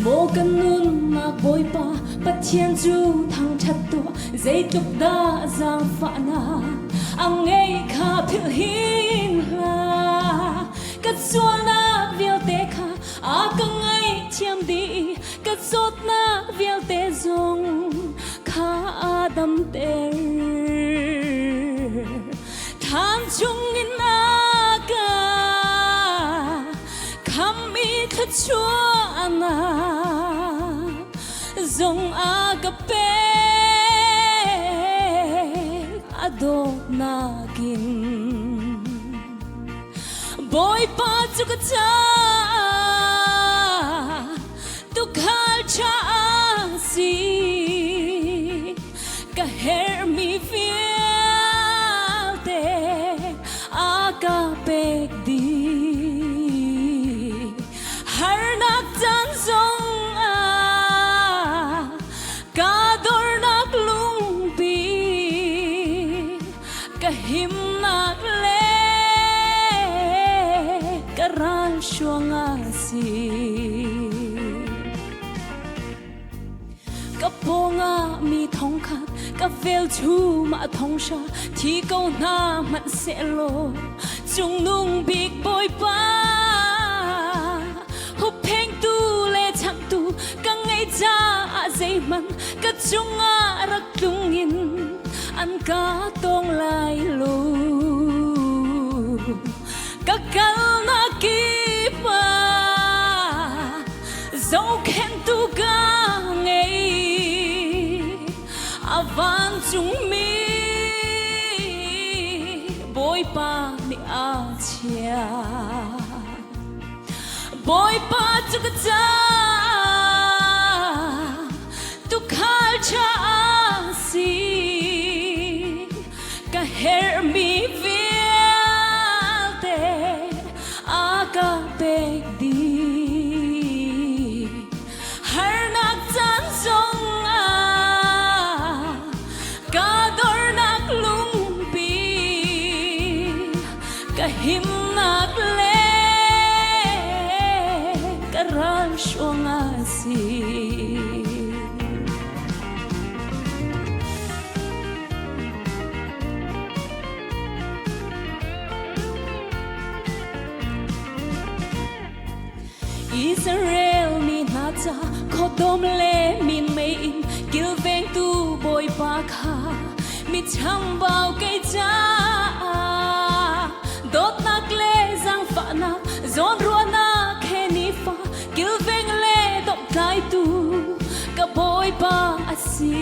mô cần Nunnak Bawipa bắt thiên du Thangthat Tuah dây tục đa giang phạ na ang ngay kha phiêu hin la cất xua na viêu tê kha ka ngay chiam đi cất sốt na viêu tê zong kha adam tê than chung in aga kami thất chua na zong aga pe ado nagin Bawipa tukata tukhal cha si ka her mi vialte aga pek di har nak tan zong ka dor nak lung bi ka him nak le karan shuanga si kaponga mi thongkhat ka vel thu ma thongsha thi ko na man se lo chung nung big Bawipa hu pheng tu le chak tu ka ngai cha a zai man ka chunga rak tungin an ka tong lai lo ka kal na ki pa Zochingpuii ka ngai avan chung mi Bawipa mi a chia Bawipa tukata tukhal cha si ka her mi vialte aga pek di har nak tan zong ka dor nak lung pi ka him nak le karan shuanga si Israel mi nata khodom le min mei in kilveng tu Bawipa kha mi chang bao kai cha dot nak le zang fa na zon ro na kheni fa kilveng le dom kai tu ka Bawipa asi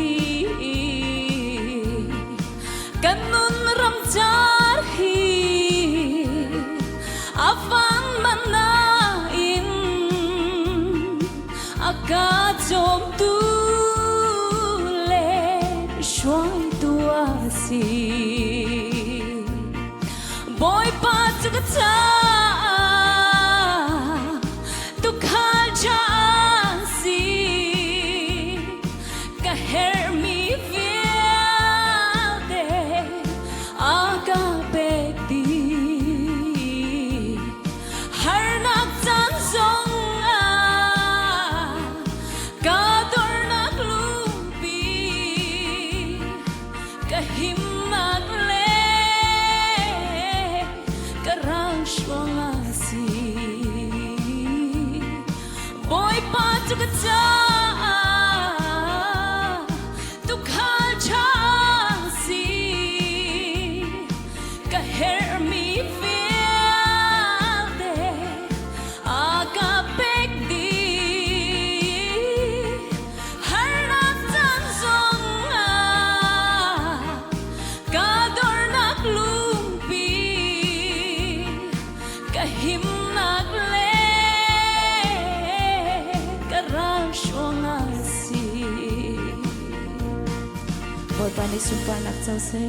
kanun ram char hi avan mana ka chom tu le shwai Tuah si Bawipa tukata tukhal cha si ka her mi vialte aga pek di har nak tan zong him nak le karang shuanga si Bawipa tukata tukhal cha si ka her mi vialte aga pek di har nak tan zong him nak le karan shuanga si Bawipa ni sumpa nak chau se